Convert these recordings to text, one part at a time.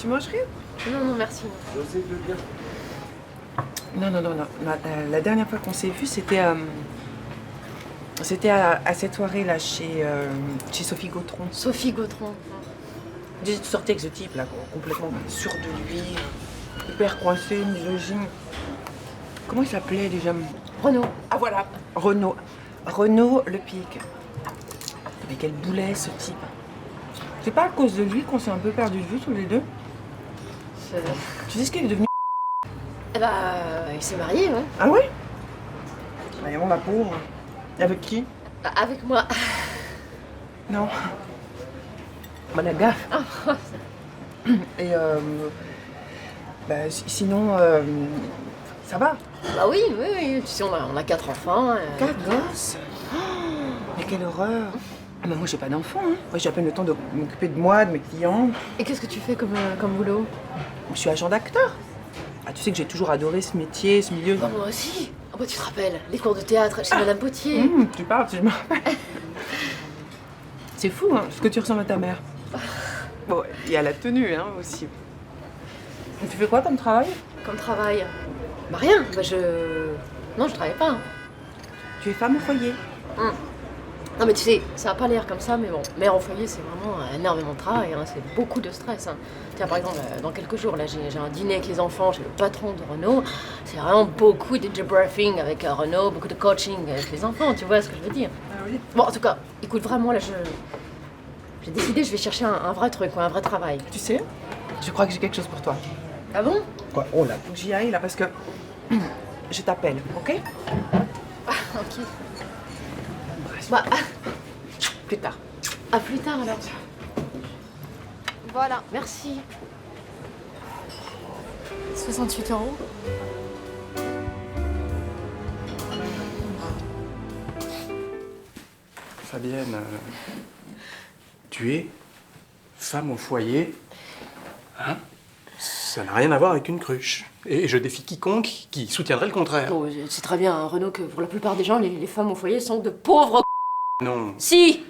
Tu mangerais? Non, non, merci. J'essaie de bien. Non. La dernière fois qu'on s'est vus, c'était à cette soirée-là, chez Sophie Gautron. Sophie Gautron. Tu sortais avec ce type, là, complètement sûr de lui, hyper coincé, misogyne. Comment il s'appelait déjà? Renaud. Ah voilà, Renaud. Renaud Le Pic. Mais quel boulet, ce type. C'est pas à cause de lui qu'on s'est un peu perdu de vue tous les deux? Tu sais ce qu'il est devenu? Eh bah, il s'est marié, ouais. Ah ouais? Voyons, la pauvre. Avec qui? Avec moi. Non. Bah, la gaffe. Et sinon, ça va? Bah oui. Tu sais, on a 4 enfants. 4 gosses? Oh, mais quelle horreur! Ah, bah, moi, j'ai pas d'enfants. Hein. Moi, j'ai à peine le temps de m'occuper de moi, de mes clients. Et qu'est-ce que tu fais comme boulot? Je suis agent d'acteur. Ah, tu sais que j'ai toujours adoré ce métier, ce milieu. Bah, moi aussi. Ah bah, tu te rappelles, les cours de théâtre chez Madame Potier. Tu parles, je me rappelle. C'est fou, hein, ce que tu ressembles à ta mère. Bon, il y a la tenue, hein, aussi. Et tu fais quoi comme travail? Comme travail? Bah rien, Non, je travaille pas. Hein. Tu es femme au foyer. Non mais tu sais, ça a pas l'air comme ça, mais bon, mère au foyer, c'est vraiment énormément de travail, hein, c'est beaucoup de stress. Hein. Tiens, par exemple, dans quelques jours, là, j'ai un dîner avec les enfants chez le patron de Renault. C'est vraiment beaucoup de debriefing avec Renault, beaucoup de coaching avec les enfants, tu vois ce que je veux dire? Ah oui. Bon, en tout cas, écoute, vraiment, là, j'ai décidé, je vais chercher un vrai truc, quoi, un vrai travail. Tu sais, je crois que j'ai quelque chose pour toi. Ah bon? Quoi? Oh là, faut que j'y aille, là, parce que je t'appelle, ok? Ah, ok. Bah, Plus tard. à plus tard, alors. Voilà, merci. 68 €. Fabienne, tu es femme au foyer, hein? Ça n'a rien à voir avec une cruche. Et je défie quiconque qui soutiendrait le contraire. Bon, c'est très bien, hein, Renaud, que pour la plupart des gens, les femmes au foyer sont de pauvres. Non. Si!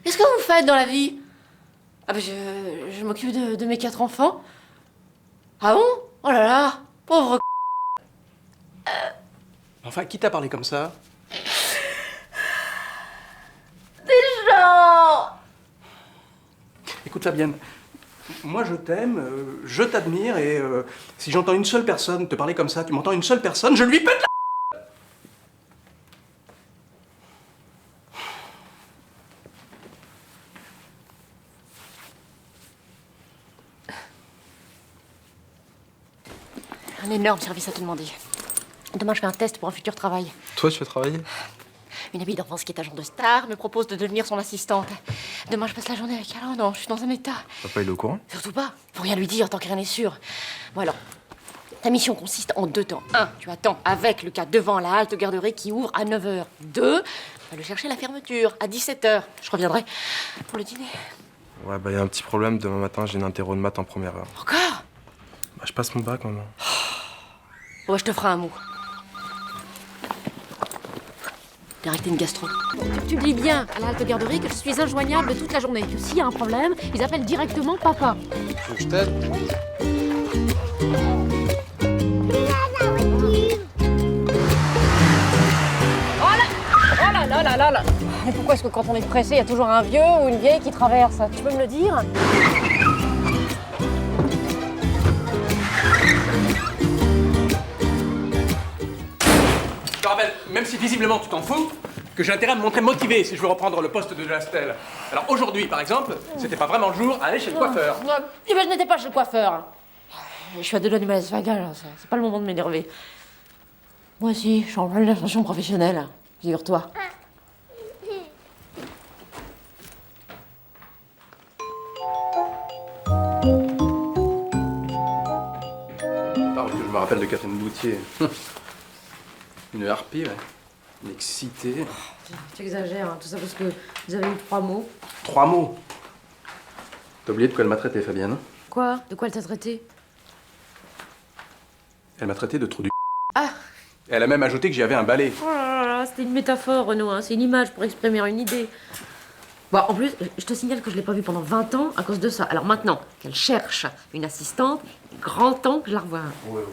Qu'est-ce que vous faites dans la vie? Ah ben je m'occupe de mes 4 enfants. Ah bon? Oh là là, pauvre. Enfin, qui t'a parlé comme ça? Des gens! Écoute, Fabienne, moi je t'aime, je t'admire, et si j'entends une seule personne te parler comme ça, tu m'entends une seule personne, je lui pète la... Un énorme service à te demander. Demain, je fais un test pour un futur travail. Toi, tu vas travailler? Une amie d'enfance qui est agent de star me propose de devenir son assistante. Demain, je passe la journée avec elle. Oh non, je suis dans un état. Papa, il est au courant? Surtout pas. Faut rien lui dire tant que rien n'est sûr. Bon alors, ta mission consiste en 2 temps. 1, tu attends avec Lucas devant la halte garderie qui ouvre à 9 h. 2, va le chercher à la fermeture à 17 h. Je reviendrai pour le dîner. Ouais, bah, y a un petit problème. Demain matin, j'ai une interro de maths en première heure. Encore? Bah, je passe mon bac, maman. Bon, je te ferai un mot. Directer une gastro. Tu dis bien à la halte garderie que je suis injoignable toute la journée. Que s'il y a un problème, ils appellent directement papa. Faut que je t'aide? Oh là. Mais pourquoi est-ce que quand on est pressé, il y a toujours un vieux ou une vieille qui traverse? Tu peux me le dire? Je te rappelle, même si visiblement tu t'en fous, que j'ai intérêt à me montrer motivé si je veux reprendre le poste de Jastel. Alors aujourd'hui, par exemple, c'était pas vraiment le jour à aller chez le coiffeur. Eh ben, je n'étais pas chez le coiffeur. Je suis à 2 doigts du malaise vagal, hein, c'est pas le moment de m'énerver. Moi aussi, je suis en pleine ascension professionnelle, figure-toi. Parce que je me rappelle de Catherine Boutier. Une harpie, ouais. Une excitée. Tu exagères, hein, tout ça parce que vous avez eu 3 mots. 3 mots. T'as oublié de quoi elle m'a traité, Fabienne? Quoi? De quoi elle t'a traité? Elle m'a traité de trou du... Ah! Elle a même ajouté que j'y avais un balai. Oh là là, c'était une métaphore, Renaud, hein, c'est une image pour exprimer une idée. Bon, en plus, je te signale que je l'ai pas vue pendant 20 ans à cause de ça. Alors maintenant qu'elle cherche une assistante, grand temps que je la revoie. Ouais,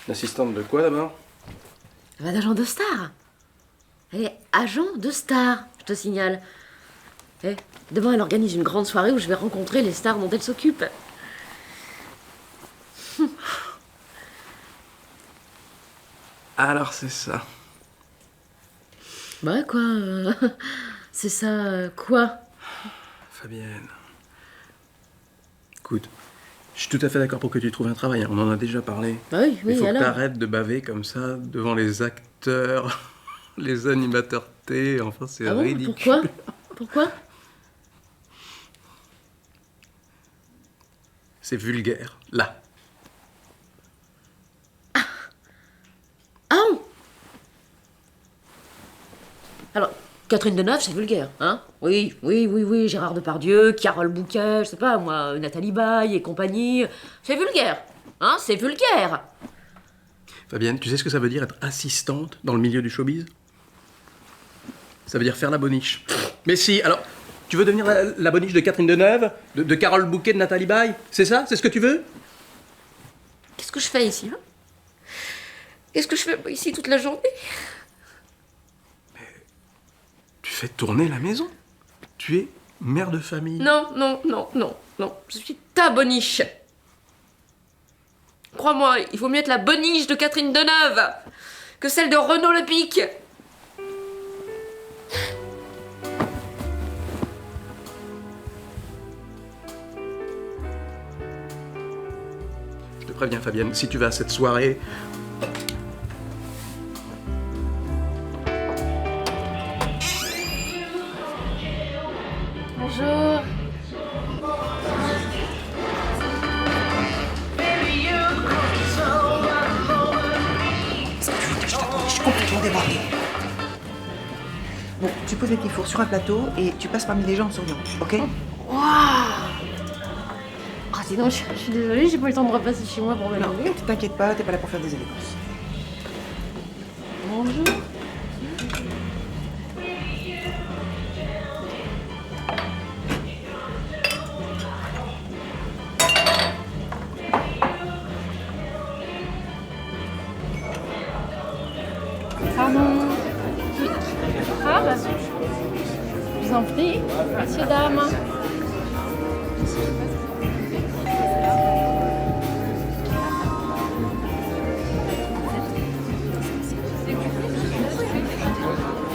L'assistante de quoi d'abord? Elle va d'agent de star. Elle est agent de star, je te signale. Eh, demain, elle organise une grande soirée où je vais rencontrer les stars dont elle s'occupe. Alors c'est ça. Bah quoi c'est ça, quoi? Fabienne. Écoute, je suis tout à fait d'accord pour que tu trouves un travail, hein. On en a déjà parlé. Bah oui, Il faut que alors. t'arrêtes de baver comme ça devant les acteurs, les animateurs T, enfin c'est Ah bon, ridicule. pourquoi? Pourquoi? C'est vulgaire, là. Ah bon? Alors, Catherine Deneuve, c'est vulgaire, hein? Oui, Gérard Depardieu, Carole Bouquet, je sais pas, moi, Nathalie Baye et compagnie. C'est vulgaire, hein? C'est vulgaire! Fabienne, tu sais ce que ça veut dire être assistante dans le milieu du showbiz? Ça veut dire faire la boniche. Mais si, alors, tu veux devenir la boniche de Catherine Deneuve, de Carole Bouquet, de Nathalie Baye? C'est ça? C'est ce que tu veux? Qu'est-ce que je fais ici, hein? Qu'est-ce que je fais ici toute la journée? Tu fais tourner la maison. Tu es mère de famille. Non. Je suis ta boniche. Crois-moi, il vaut mieux être la boniche de Catherine Deneuve que celle de Renaud Lepic. Je te préviens, Fabienne, si tu vas à cette soirée... Bonjour. Je suis complètement débordée. Bon, tu poses les petits fours sur un plateau et tu passes parmi les gens en souriant, ok? Waouh. Ah, dis donc, je suis désolée, j'ai pas eu le temps de repasser chez moi pour me Non, laver. t'inquiète pas, t'es pas là pour faire des élégances. Bonjour. Pardon. Ah, bah, je vous en prie, messieurs, dames.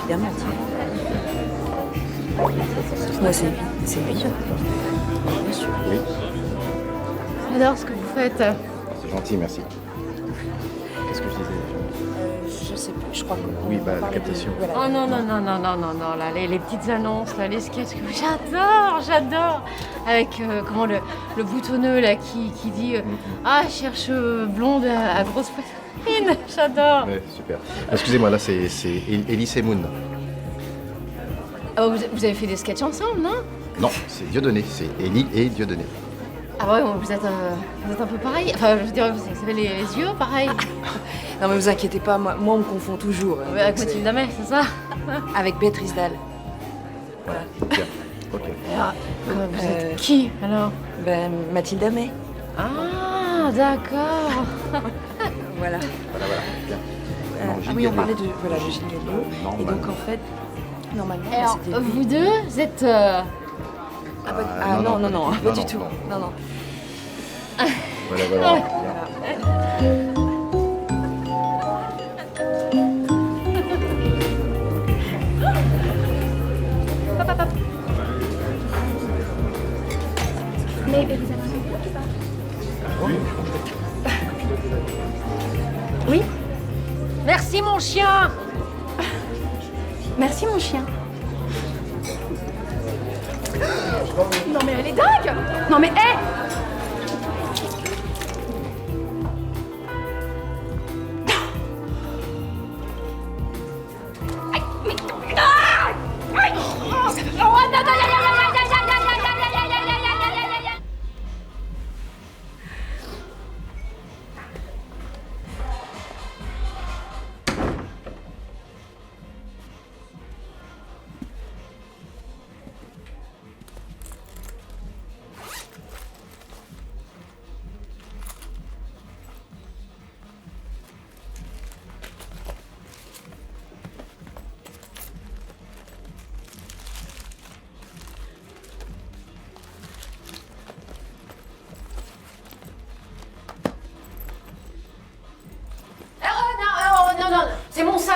Évidemment, tiens. Ouais, c'est lui. Bien sûr. Oui, J'adore ce que vous faites. c'est gentil, merci. Qu'est-ce que je disais déjà? Je sais plus, je crois que... Oui, bah, la captation. Voilà. Oh non, là, les petites annonces, là, les sketchs que j'adore. Avec, comment, le boutonneux, là, qui dit ah, je cherche blonde à grosse poitrine, j'adore. Ouais, super. Excusez-moi, là, c'est Elise et Moon. Ah, vous avez fait des sketchs ensemble, non? Non, c'est Dieudonné, c'est Élie et Dieudonné. Ah ouais, vous êtes un peu pareil. Enfin, je veux dire, vous avez les yeux pareil. Non mais vous inquiétez pas, moi on me confond toujours. Avec Mathilde Damet, c'est ça? Avec Béatrice Dalle. Voilà, bien. Ok. Alors, vous êtes qui, alors? Ben Mathilde Damet. Ah, d'accord. Voilà. Voilà, bien. Non, Gilles Ah oui, on Galliot. parlait de Gilles Galliot. Normal. Et donc en fait, normalement, Alors, c'était lui. vous deux, vous êtes... Non, pas du tout. non. Non. Voilà, bien. Oui? Merci, mon chien. Merci mon chien. Non, mais elle est dingue. Non, mais hé.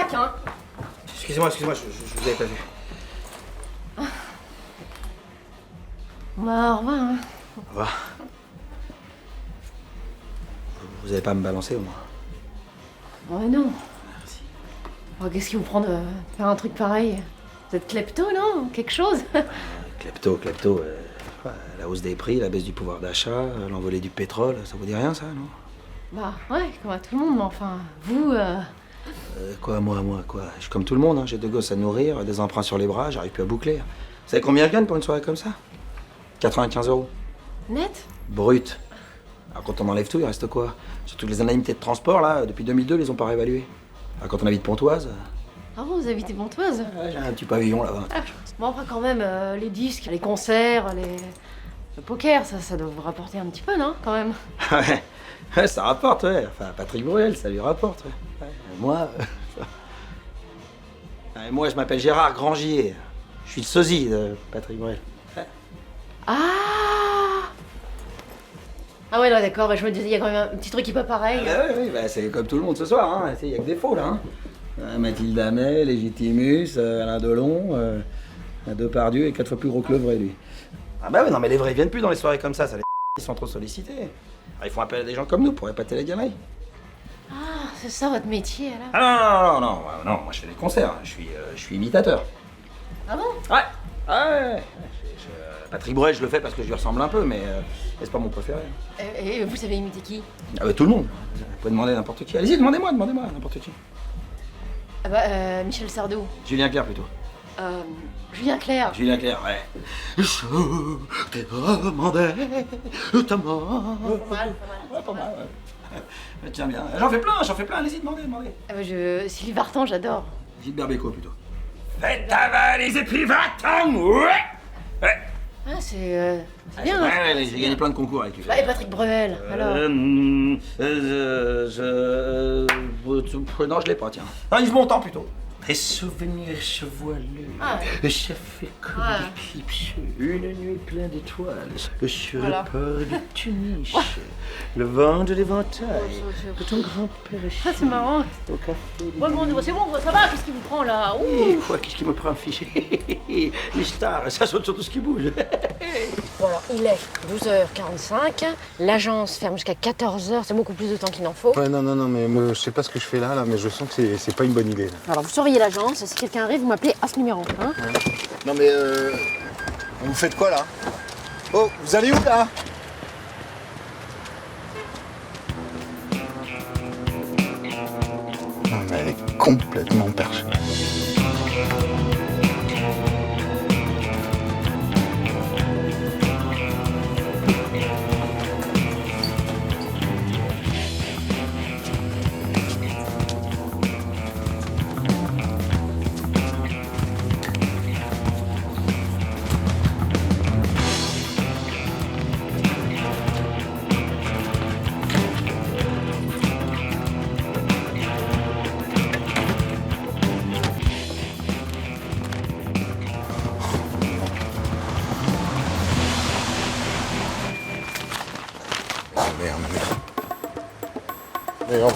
claque, hein. Excusez-moi, je vous avais pas vu. Bah, au revoir, hein. Au revoir. Vous avez pas à me balancer au moins? Oh non. Oh, qu'est-ce qui vous prend de faire un truc pareil? Vous êtes klepto, non? Quelque chose? Klepto. La hausse des prix, la baisse du pouvoir d'achat, l'envolée du pétrole, ça vous dit rien ça, non? Bah ouais, comme à tout le monde, mais enfin, vous... Quoi, moi, quoi? Je suis comme tout le monde, hein. J'ai deux gosses à nourrir, des emprunts sur les bras, j'arrive plus à boucler. Vous savez combien je gagne pour une soirée comme ça? 95 €. Net? Brut. Alors quand on enlève tout, il reste quoi? Surtout les indemnités de transport, là, depuis 2002, ils les ont pas réévaluées. Alors quand on habite Pontoise... Ah bon, vous habitez Pontoise? Ouais, j'ai un petit pavillon là-bas. Ah, bon, après, quand même, les disques, les concerts, le poker, ça doit vous rapporter un petit peu, non? Quand même. Ouais, ça rapporte, ouais. Enfin, Patrick Bruel, ça lui rapporte, ouais. Ouais, moi... moi, je m'appelle Gérard Grangier. Je suis le sosie de Patrick Bruel. Ouais. Ah ouais, non, d'accord, bah, je me disais, il y a quand même un petit truc qui pas pareil. Oui, c'est comme tout le monde ce soir, hein. Il y a que des faux, là, hein. Mathilde Amet, Légitimus, Alain Delon, Depardieu et 4 fois plus gros que le vrai, lui. Ah bah oui, non, mais les vrais, ils viennent plus dans les soirées comme ça, ils sont trop sollicités. Alors, ils font appel à des gens comme nous pour épater les gamins. Ah, c'est ça votre métier, alors? Ah non, moi je fais des concerts, je suis imitateur. Ah bon? Ouais. Patrick Bruel, je le fais parce que je lui ressemble un peu, mais c'est pas mon préféré. Et vous savez imiter qui? Ah bah tout le monde. Vous pouvez demander à n'importe qui. Allez-y, demandez-moi, n'importe qui. Ah bah, Michel Sardou. Julien Clerc plutôt. Julien Clerc. Julien Clerc, ouais. Je t'ai demandé ta mort. Pas mal. Ouais, pas mal, ouais. Tiens bien. J'en fais plein, allez-y, demandez. Ah bah, Sylvie Vartan, j'adore. Gilbert Bécaud plutôt. Faites ta valise et puis va-t'en, ouais. Ah, c'est bien. Ouais, j'ai gagné plein de concours avec lui. Bah, et Patrick Bruel, alors? Non, je l'ai pas, tiens. Non, Yves Montand plutôt. Tes souvenirs chevelus, j'ai fait comme des clips, une nuit pleine d'étoiles, sur le port de Tunis, le vent de l'éventail, de ton grand-père. Ah, c'est marrant. Au café. Ouais, bon, c'est bon, ça va, qu'est-ce qui vous prend là? Ouh. Quoi, qu'est-ce qui me prend, fichier? Les stars, ça saute sur tout ce qui bouge. Bon, alors, il est 12h45, l'agence ferme jusqu'à 14h, c'est beaucoup plus de temps qu'il n'en faut. Ouais, non, mais moi, je sais pas ce que je fais là, mais je sens que c'est pas une bonne idée. Là. Alors, vous surveillez l'agence, si quelqu'un arrive, vous m'appelez à ce numéro, hein? Ouais. Non, mais vous faites quoi là? Oh, vous allez où là? Non, mais elle est complètement perchée.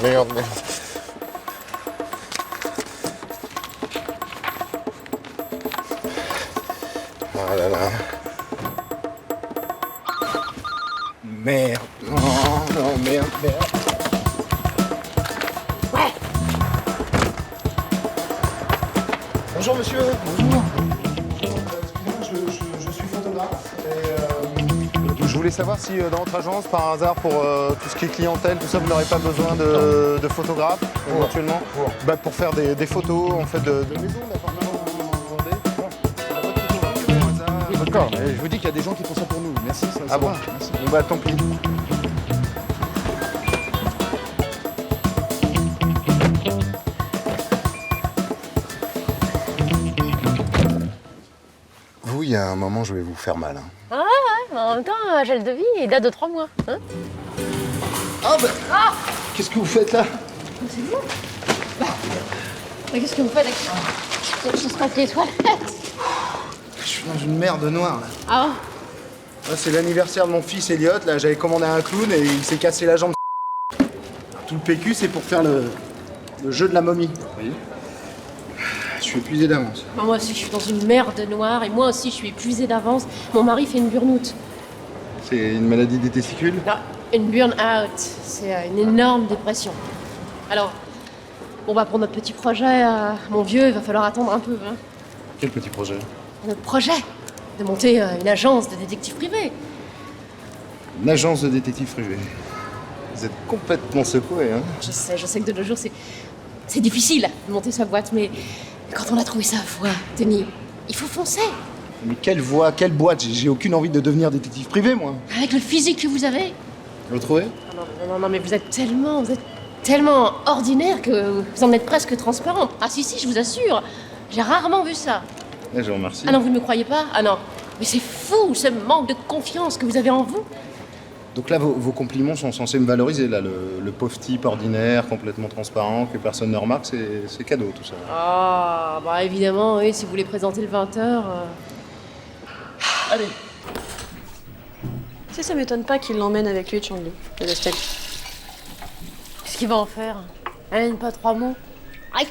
Merde. Ah là là. Merde. Non, merde. Ouais. Bonjour monsieur, bonjour. Excusez-moi, je suis photographe et je voulais savoir si dans votre agence, par hasard, pour tout ce qui est clientèle, tout ça, vous n'aurez pas besoin de photographes éventuellement pour faire des photos en fait de maisons, d'appartements que vous vendez. D'accord, je vous dis qu'il y a des gens qui font ça pour nous. Merci, ça va. Merci. Bon bah tant pis. Vous, il y a un moment, je vais vous faire mal. Hein. Ah ouais, mais en même temps, j'ai le devis, il date de 3 mois. Hein? Qu'est-ce que vous faites là? C'est vous? Mais qu'est-ce que vous faites avec ce papier toilette? Je suis dans une merde noire là. Ah Là, c'est l'anniversaire de mon fils Elliot, là j'avais commandé un clown et il s'est cassé la jambe. Tout le PQ c'est pour faire le jeu de la momie. Oui. suis épuisé d'avance. Moi aussi, je suis dans une merde noire et moi aussi, je suis épuisée d'avance. Mon mari fait une burn-out. C'est une maladie des testicules? Non, une burn-out. C'est une énorme dépression. Alors, bon bah pour notre petit projet, mon vieux, il va falloir attendre un peu. Hein. Quel petit projet? Notre projet de monter une agence de détectives privés. Une agence de détectives privés. Vous êtes complètement secoué, hein? Je sais que de nos jours, c'est difficile de monter sa boîte, mais quand on a trouvé sa voie, Denis, il faut foncer. Mais quelle voie, quelle boîte? J'ai aucune envie de devenir détective privé, moi. Avec le physique que vous avez. Vous le trouvez? Non, mais vous êtes tellement ordinaire que vous en êtes presque transparent. Ah si, je vous assure. J'ai rarement vu ça. Je vous remercie. Ah non, vous ne me croyez pas? Ah non. Mais c'est fou, ce manque de confiance que vous avez en vous. Donc là, vos compliments sont censés me valoriser, là. Le pauvre type ordinaire, complètement transparent, que personne ne remarque, c'est cadeau, tout ça. Ah, bah évidemment, oui, si vous voulez présenter le 20h... Allez. Tu sais, ça m'étonne pas qu'il l'emmène avec lui de Changli, de l'Estelle. Qu'est-ce qu'il va en faire? Elle n'a pas 3 mots. Enfin,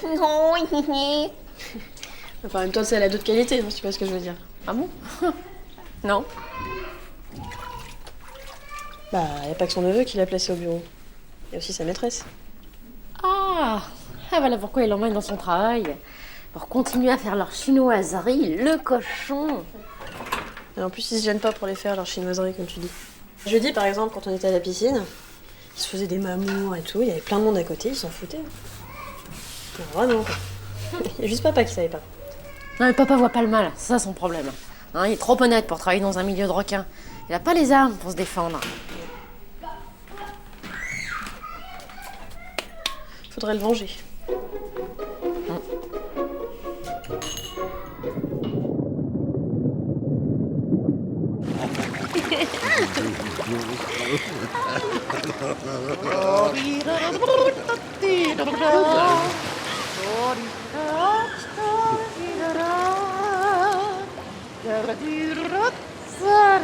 en même temps, elle a d'autres qualités, non, si tu vois ce que je veux dire. Ah bon? Non. Bah, y a pas que son neveu qui l'a placé au bureau. Y a aussi sa maîtresse. Ah, voilà pourquoi il l'emmène dans son travail. Pour continuer à faire leur chinoiserie, le cochon. Et en plus, ils se gênent pas pour les faire, leur chinoiserie, comme tu dis. Jeudi, par exemple, quand on était à la piscine, ils se faisaient des mamours et tout, il y avait plein de monde à côté, ils s'en foutaient. Non, vraiment, quoi. Y a juste papa qui savait pas. Non, mais papa voit pas le mal, c'est ça son problème. Hein, il est trop honnête pour travailler dans un milieu de requins. Il a pas les armes pour se défendre. Faudrait le venger.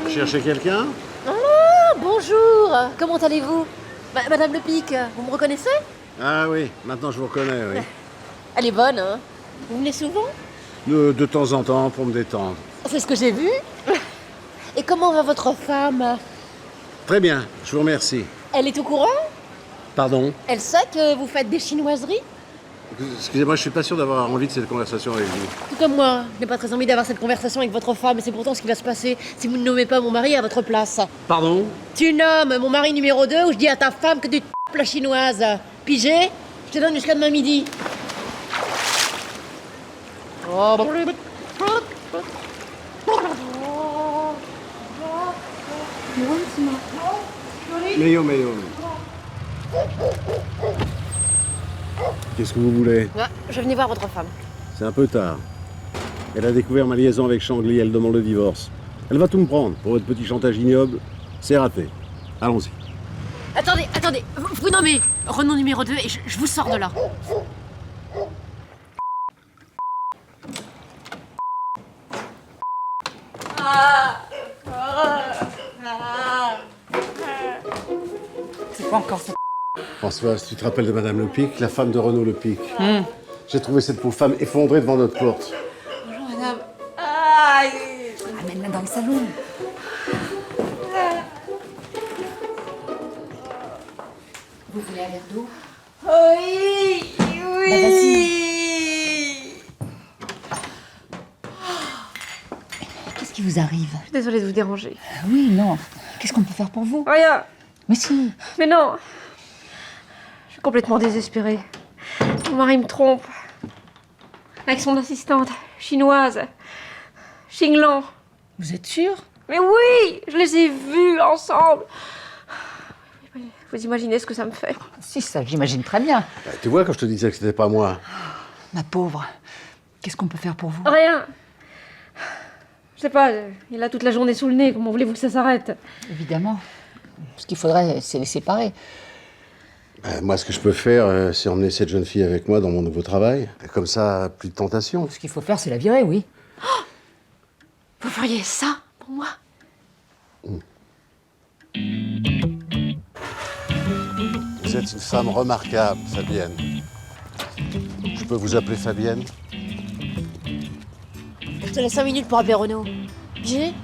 Cherchez quelqu'un? Ah, bonjour. Comment allez-vous? Madame Le Pic, vous me reconnaissez? Ah oui, maintenant je vous reconnais, oui. Elle est bonne, hein? Vous venez souvent? De temps en temps, pour me détendre. C'est ce que j'ai vu. Et comment va votre femme? Très bien, je vous remercie. Elle est au courant? Pardon? Elle sait que vous faites des chinoiseries? Excusez-moi, je suis pas sûr d'avoir envie de cette conversation avec vous. Tout comme moi, je n'ai pas très envie d'avoir cette conversation avec votre femme, et c'est pourtant ce qui va se passer si vous ne nommez pas mon mari à votre place. Pardon? Tu nommes mon mari numéro 2 ou je dis à ta femme que tu la chinoise. Pigé? Je te donne jusqu'à demain midi. Oh, bon. Meilleur. Qu'est-ce que vous voulez? Je venais voir votre femme. C'est un peu tard. Elle a découvert ma liaison avec Changli, elle demande le divorce. Elle va tout me prendre pour votre petit chantage ignoble. C'est raté. Allons-y. Attendez, vous nommez Renaud numéro 2 et je vous sors de là. C'est pas encore ça. Françoise, tu te rappelles de Madame Le Pic, la femme de Renaud Le Pic? J'ai trouvé cette pauvre femme effondrée devant notre porte. Bonjour madame. Aïe. Amène-la dans le salon. Vous voulez un verre d'eau? Oui. Bah, vas-y. Qu'est-ce qui vous arrive? Je suis désolée de vous déranger. Oui, non. Qu'est-ce qu'on peut faire pour vous? Rien. Mais si. Mais non. Je suis complètement désespérée. Mon mari me trompe. Avec son assistante chinoise. Xinglan. Vous êtes sûr? Mais oui, je les ai vus ensemble. Vous imaginez ce que ça me fait? Si, ça, j'imagine très bien. Bah, tu vois, quand je te disais que c'était pas moi. Ma pauvre. Qu'est-ce qu'on peut faire pour vous? Rien. Je sais pas, il a toute la journée sous le nez. Comment voulez-vous que ça s'arrête? Évidemment. Ce qu'il faudrait, c'est les séparer. Moi, ce que je peux faire, c'est emmener cette jeune fille avec moi dans mon nouveau travail. Et comme ça, plus de tentation. Ce qu'il faut faire, c'est la virer, oui. Vous feriez ça pour moi? Vous êtes une femme remarquable, Fabienne. Je peux vous appeler Fabienne? te laisse 5 minutes pour appeler Renaud. Pigé?